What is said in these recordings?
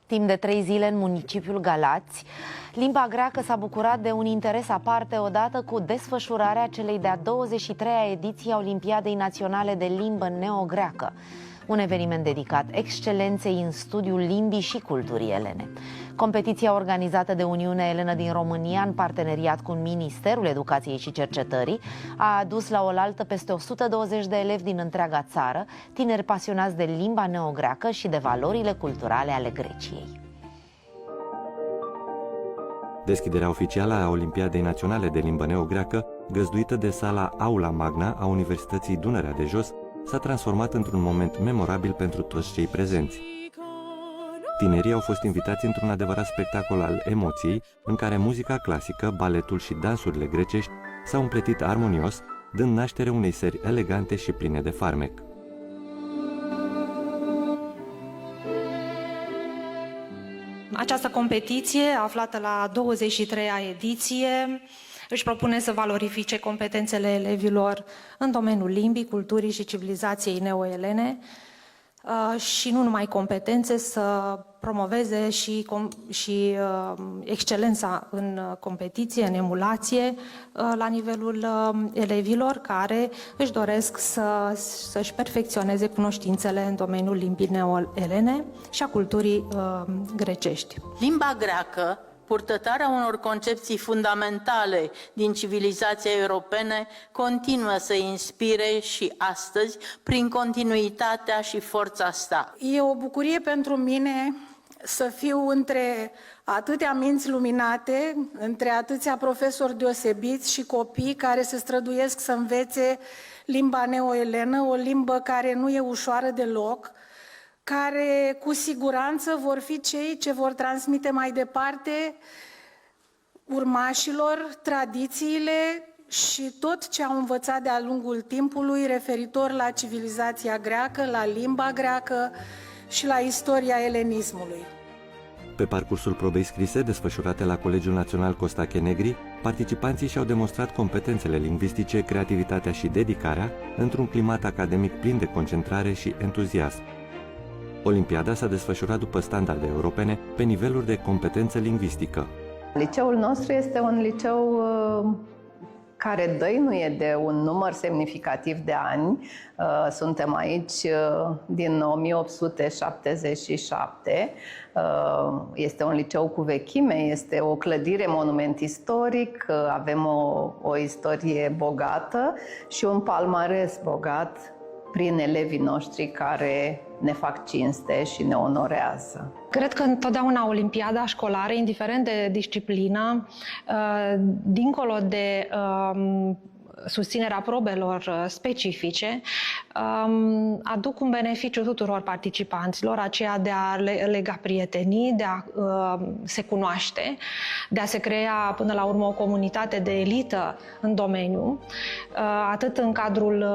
Timp de 3 zile în municipiul Galați, limba greacă s-a bucurat de un interes aparte odată cu desfășurarea celei de-a 23-a ediție a Olimpiadei Naționale de Limbă Neogreacă, un eveniment dedicat excelenței în studiul limbii și culturii elene. Competiția organizată de Uniunea Elenă din România în parteneriat cu Ministerul Educației și Cercetării a adus la oaltă peste 120 de elevi din întreaga țară, tineri pasionați de limba neogreacă și de valorile culturale ale Greciei. Deschiderea oficială a Olimpiadei Naționale de Limbă Neogreacă, găzduită de sala Aula Magna a Universității Dunărea de Jos, s-a transformat într-un moment memorabil pentru toți cei prezenți. Tinerii au fost invitați într-un adevărat spectacol al emoției, în care muzica clasică, baletul și dansurile grecești s-au împletit armonios, dând naștere unei serii elegante și pline de farmec. Această competiție, aflată la 23-a ediție, își propune să valorifice competențele elevilor în domeniul limbii, culturii și civilizației neoelene și nu numai competențe, să promoveze și excelența în competiție, în emulație, la nivelul elevilor care își doresc să-și perfecționeze cunoștințele în domeniul limbii neoelene și a culturii grecești. Limba greacă, purtătoarea unor concepții fundamentale din civilizația europene, continuă să inspire și astăzi prin continuitatea și forța sa. E o bucurie pentru mine să fiu între atâtea minți luminate, între atâția profesori deosebiți și copii care se străduiesc să învețe limba neoelenă, o limbă care nu e ușoară deloc, care cu siguranță vor fi cei ce vor transmite mai departe urmașilor tradițiile și tot ce au învățat de-a lungul timpului referitor la civilizația greacă, la limba greacă și la istoria elenismului. Pe parcursul probei scrise, desfășurate la Colegiul Național Costache Negri, participanții și-au demonstrat competențele lingvistice, creativitatea și dedicarea într-un climat academic plin de concentrare și entuziasm. Olimpiada s-a desfășurat după standarde europene pe niveluri de competență lingvistică. Liceul nostru este un liceu care dăinuie de un număr semnificativ de ani. Suntem aici din 1877. Este un liceu cu vechime, este o clădire, monument istoric, avem o istorie bogată și un palmares bogat prin elevii noștri care ne fac cinste și ne onorează. Cred că întotdeauna Olimpiada școlară, indiferent de disciplină, dincolo de susținerea probelor specifice, aduc un beneficiu tuturor participanților, aceea de a lega prietenii, de a se cunoaște, de a se crea până la urmă o comunitate de elită în domeniu, atât în cadrul,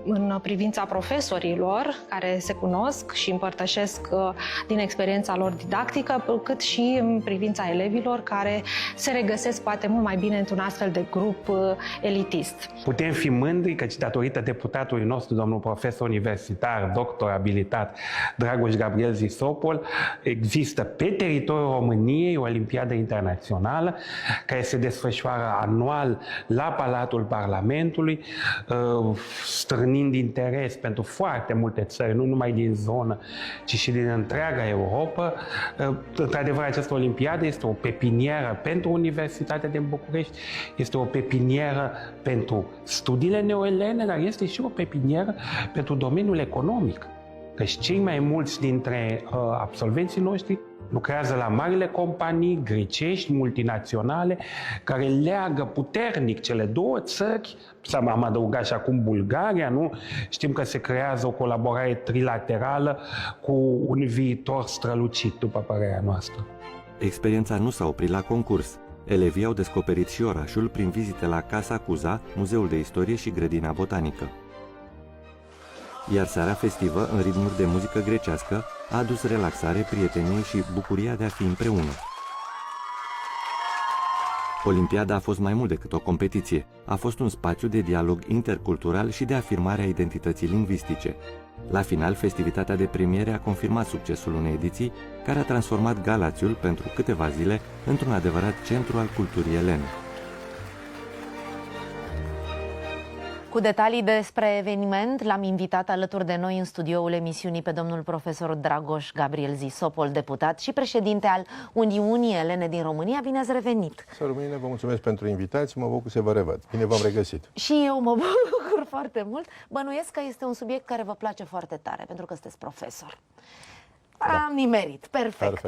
în privința profesorilor care se cunosc și împărtășesc din experiența lor didactică, cât și în privința elevilor care se regăsesc poate mult mai bine într-un astfel de grup elitist. Putem fi mândri că datorită deputatului nostru, domnul profesor universitar, doctor abilitat Dragoș Gabriel Zisopol, există pe teritoriul României o olimpiadă internațională care se desfășoară anual la Palatul Parlamentului, strânind interes pentru foarte multe țări, nu numai din zonă, ci și din întreaga Europa. Într-adevăr, această olimpiadă este o pepinieră pentru Universitatea din București, este o pepinieră pentru studiile neoelene, dar este și o pepinieră pentru domeniul economic. Căci cei mai mulți dintre absolvenții noștri lucrează la marile companii grecești, multinaționale, care leagă puternic cele două țări. Am adăugat și acum Bulgaria, nu? Știm că se creează o colaborare trilaterală cu un viitor strălucit, după părerea noastră. Experiența nu s-a oprit la concurs. Elevii au descoperit și orașul prin vizite la Casa Cuza, Muzeul de Istorie și Grădina Botanică. Iar seara festivă, în ritmuri de muzică grecească, a adus relaxare, prietenie și bucuria de a fi împreună. Olimpiada a fost mai mult decât o competiție. A fost un spațiu de dialog intercultural și de afirmare a identității lingvistice. La final, festivitatea de premiere a confirmat succesul unei ediții care a transformat Galațiul pentru câteva zile într-un adevărat centru al culturii elene. Cu detalii despre eveniment, l-am invitat alături de noi în studioul emisiunii pe domnul profesor Dragoș Gabriel Zisopol, deputat și președinte al Uniunii Elene din România. Bine ați revenit! Să rămâne, vă mulțumesc pentru invitație, mă bucur să vă revăd. Bine v-am regăsit! Și eu mă bucur foarte mult. Bănuiesc că este un subiect care vă place foarte tare, pentru că sunteți profesor. Am nimerit, perfect.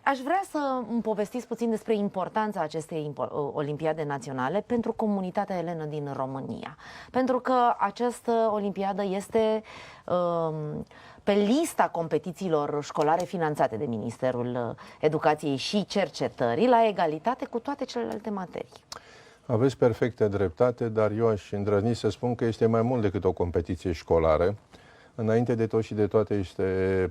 Aș vrea să îmi povestiți puțin despre importanța acestei Olimpiade Naționale pentru comunitatea elenă din România. Pentru că această Olimpiadă este pe lista competițiilor școlare finanțate de Ministerul Educației și Cercetării, la egalitate cu toate celelalte materii. Aveți perfectă dreptate, dar eu aș îndrăzni să spun că este mai mult decât o competiție școlară. Înainte de tot și de toate este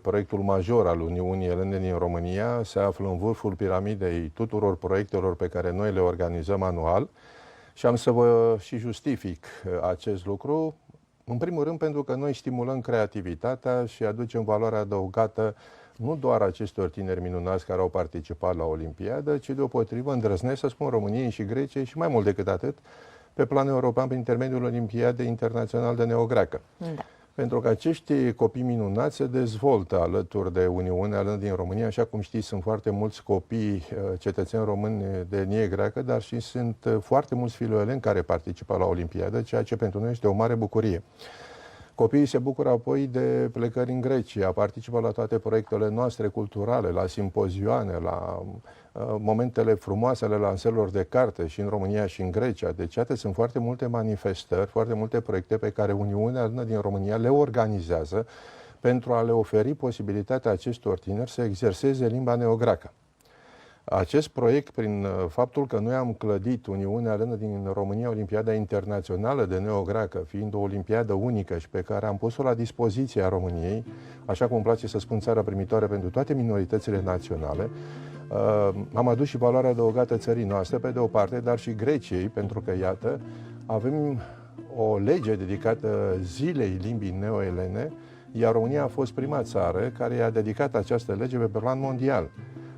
proiectul major al Uniunii Elene din România, se află în vârful piramidei tuturor proiectelor pe care noi le organizăm anual și am să vă și justific acest lucru, în primul rând pentru că noi stimulăm creativitatea și aducem valoare adăugată nu doar acestor tineri minunați care au participat la Olimpiadă, ci deopotrivă îndrăznesc să spun României și Greciei și mai mult decât atât pe plan european prin intermediul Olimpiadei Internaționale de Neogreacă. Da. Pentru că acești copii minunați se dezvoltă alături de Uniunea Elenă din România. Așa cum știți, sunt foarte mulți copii cetățeni români de etnie greacă, dar și sunt foarte mulți filoeleni care participă la Olimpiadă, ceea ce pentru noi este o mare bucurie. Copiii se bucură apoi de plecări în Grecia, participă la toate proiectele noastre culturale, la simpozioane, la momentele frumoase ale lansărilor de carte și în România și în Grecia. Deci, iată, sunt foarte multe manifestări, foarte multe proiecte pe care Uniunea Elenă din România le organizează pentru a le oferi posibilitatea acestor tineri să exerseze limba neogreacă. Acest proiect, prin faptul că noi am clădit Uniunea Elenă din România, Olimpiada Internațională de Neogreacă, fiind o olimpiadă unică și pe care am pus-o la dispoziția României, așa cum îmi place să spun țara primitoare pentru toate minoritățile naționale, am adus și valoarea adăugată țării noastre, pe de o parte, dar și Greciei, pentru că, iată, avem o lege dedicată zilei limbii neo-elene, iar România a fost prima țară care i-a dedicat această lege pe plan mondial,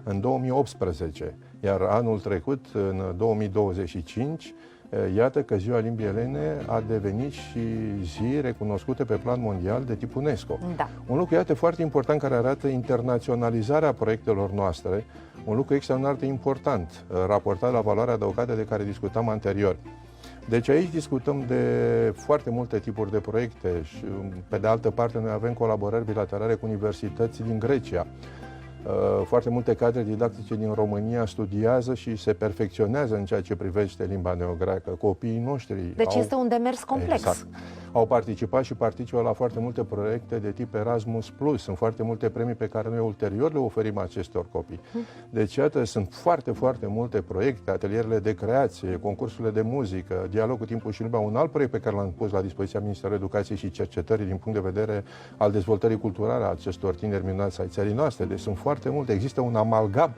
în 2018, iar anul trecut, în 2025, iată că Ziua Limbii Elene a devenit și zi recunoscută pe plan mondial de tip UNESCO. Da. Un lucru, iată, foarte important care arată internaționalizarea proiectelor noastre, un lucru extraordinar de important, raportat la valoarea adăugată de care discutam anterior. Deci aici discutăm de foarte multe tipuri de proiecte și, pe de altă parte, noi avem colaborări bilaterale cu universități din Grecia. Foarte multe cadre didactice din România studiază și se perfecționează în ceea ce privește limba neogreacă. Copiii noștri Deci este un demers complex. Exact. Au participat și participă la foarte multe proiecte de tip Erasmus+. Sunt foarte multe premii pe care noi ulterior le oferim acestor copii. Deci, iată, sunt foarte multe proiecte, atelierele de creație, concursurile de muzică, dialogul Timpul și Lumea, un alt proiect pe care l-am pus la dispoziția Ministerului Educației și Cercetării din punct de vedere al dezvoltării culturale a acestor tineri minunați ai țării noastre. Deci sunt foarte multe. Există un amalgam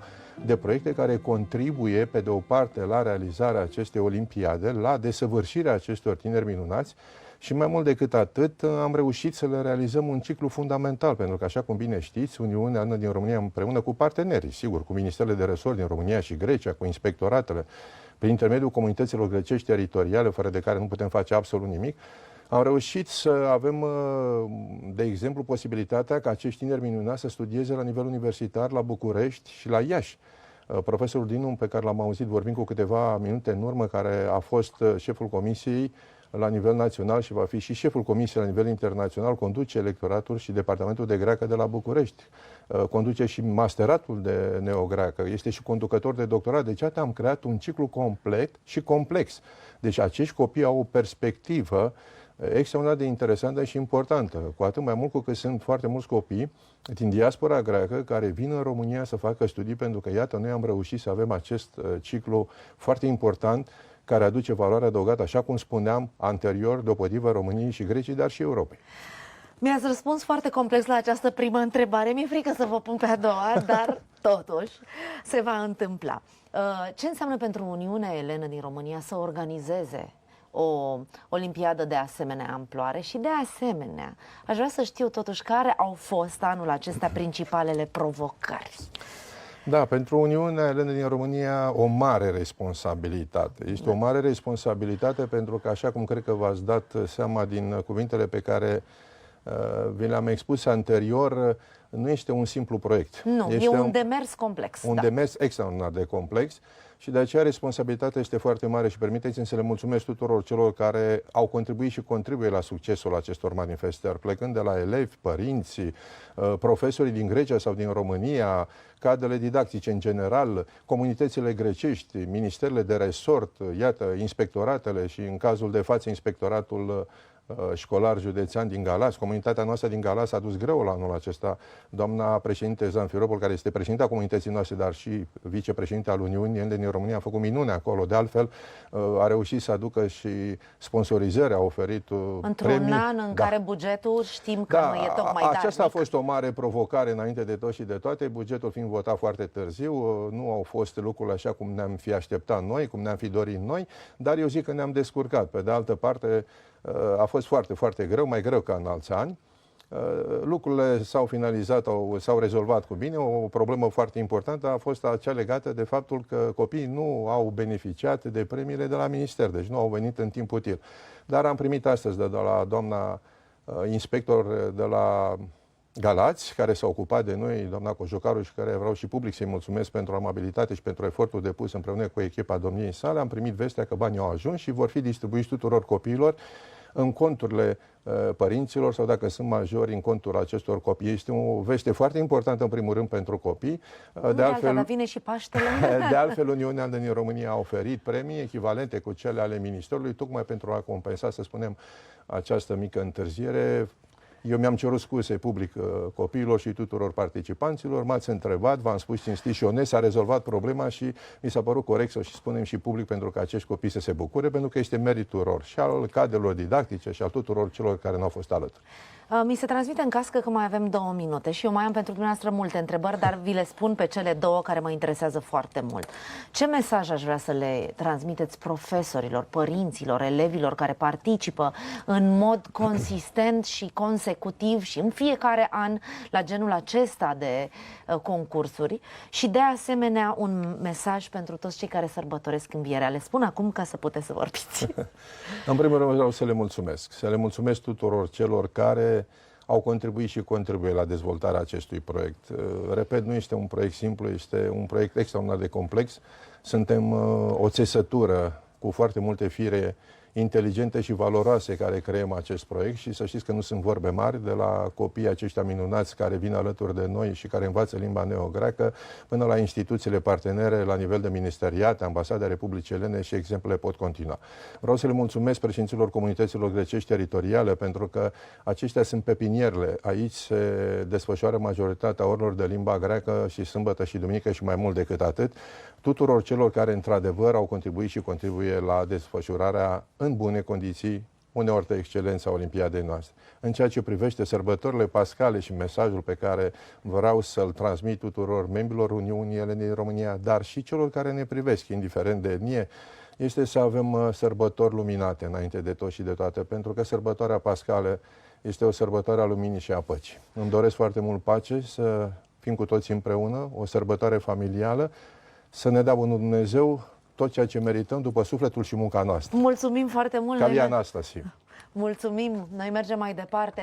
de proiecte care contribuie, pe de o parte, la realizarea acestei olimpiade, la desăvârșirea acestor tineri minunați și, mai mult decât atât, am reușit să le realizăm un ciclu fundamental, pentru că, așa cum bine știți, Uniunea Elenă din România, împreună cu partenerii, sigur, cu ministerele de resort din România și Grecia, cu inspectoratele, prin intermediul comunităților grecești teritoriale, fără de care nu putem face absolut nimic, am reușit să avem, de exemplu, posibilitatea ca acești tineri minunați să studieze la nivel universitar la București și la Iași. Profesorul Dinu, pe care l-am auzit vorbind cu câteva minute în urmă, care a fost șeful comisiei la nivel național și va fi și șeful comisiei la nivel internațional, conduce electoratul și departamentul de greacă de la București, conduce și masteratul de neogreacă, este și conducător de doctorat. Deci, am creat un ciclu complet și complex. Deci, acești copii au o perspectivă extraordinar de interesantă și importantă, cu atât mai mult cu că sunt foarte mulți copii din diaspora greacă care vin în România să facă studii, pentru că, iată, noi am reușit să avem acest ciclu foarte important care aduce valoare adăugată, așa cum spuneam anterior, deopotrivă României și Greciei, dar și Europei. Mi-ați răspuns foarte complex la această primă întrebare. Mi-e frică să vă pun pe a doua, dar totuși se va întâmpla. Ce înseamnă pentru Uniunea Elenă din România să organizeze o olimpiadă de asemenea amploare și de asemenea aș vrea să știu totuși care au fost anul acesta principalele provocări. Da, pentru Uniunea Elenă din România o mare responsabilitate. Este o mare responsabilitate pentru că, așa cum cred că v-ați dat seama din cuvintele pe care vi le-am expus anterior, nu este un simplu proiect. Nu, este e un demers complex. Un demers extraordinar de complex și de aceea responsabilitatea este foarte mare și permiteți-mi să le mulțumesc tuturor celor care au contribuit și contribuie la succesul acestor manifestări, plecând de la elevi, părinții, profesorii din Grecia sau din România, cadrele didactice în general, comunitățile grecești, ministerele de resort, iată, inspectoratele și în cazul de față inspectoratul școlar județean din Galați. Comunitatea noastră din Galați a dus greu la anul acesta. Doamna președinte Zanfiropol, care este președinta comunității noastre, dar și vicepreședinte al Uniunii Elene din România, a făcut minune acolo. De altfel, a reușit să aducă și sponsorizări, a oferit într-un an în care bugetul știm că nu e tocmai darnic. Aceasta a fost o mare provocare înainte de tot și de toate, bugetul fiind votat foarte târziu, nu au fost lucrurile așa cum ne-am fi așteptat noi, cum ne-am fi dorit noi, dar eu zic că ne-am descurcat. Pe de altă parte, a fost foarte, foarte greu, mai greu ca în alți ani. Lucrurile s-au finalizat, s-au rezolvat cu bine. O problemă foarte importantă a fost acea legată de faptul că copiii nu au beneficiat de premiile de la minister, deci nu au venit în timp util. Dar am primit astăzi de la doamna inspector de la Galați, care s-a ocupat de noi, doamna Cojocaru, și care vreau și public să-i mulțumesc pentru amabilitate și pentru efortul depus împreună cu echipa domniei sale. Am primit vestea că banii au ajuns și vor fi distribuiți tuturor copiilor în conturile părinților sau, dacă sunt majori, în contul acestor copii. Este o veste foarte importantă, în primul rând, pentru copii. De altfel, vine și Paștele. De altfel, Uniunea din România a oferit premii echivalente cu cele ale Ministerului, tocmai pentru a compensa, să spunem, această mică întârziere. Eu mi-am cerut scuze public copiilor și tuturor participanților, m-ați întrebat, v-am spus cinstit și onest, s-a rezolvat problema și mi s-a părut corect să și spunem și public pentru că acești copii să se bucure, pentru că este meritul lor și al cadrelor didactice și al tuturor celor care n-au fost alături. Mi se transmite în cască că mai avem 2 minute și eu mai am pentru dumneavoastră multe întrebări, dar vi le spun pe cele 2 care mă interesează foarte mult. Ce mesaj aș vrea să le transmiteți profesorilor, părinților, elevilor care participă în mod consistent și consecutiv și în fiecare an la genul acesta de concursuri și de asemenea un mesaj pentru toți cei care sărbătoresc învierea? Le spun acum ca să puteți să vorbiți. În primul rând vreau să le mulțumesc. Să le mulțumesc tuturor celor care au contribuit și contribuie la dezvoltarea acestui proiect. Repet, nu este un proiect simplu, este un proiect extraordinar de complex. Suntem o țesătură cu foarte multe fire inteligente și valoroase care creăm acest proiect și să știți că nu sunt vorbe mari, de la copiii aceștia minunați care vin alături de noi și care învață limba neogreacă, până la instituțiile partenere la nivel de ministeriate, ambasade Republicii Elene și exemplele pot continua. Vreau să le mulțumesc președinților comunităților grecești teritoriale pentru că aceștia sunt pepinierele. Aici se desfășoară majoritatea orilor de limba greacă și sâmbătă și duminică și mai mult decât atât. Tuturor celor care într-adevăr au contribuit și contribuie la desfășurarea în bune condiții, uneori de excelență a Olimpiadei noastre. În ceea ce privește sărbătorile pascale și mesajul pe care vreau să-l transmit tuturor membrilor Uniunii Elene din România, dar și celor care ne privesc, indiferent de etnie, este să avem sărbători luminate înainte de tot și de toate, pentru că sărbătoarea pascală este o sărbătoare a luminii și a păcii. Îmi doresc foarte mult pace, să fim cu toți împreună, o sărbătoare familială, să ne dea Bunul Dumnezeu tot ceea ce merităm după sufletul și munca noastră. Mulțumim foarte mult! Calia Anastasie. Mulțumim! Noi mergem mai departe.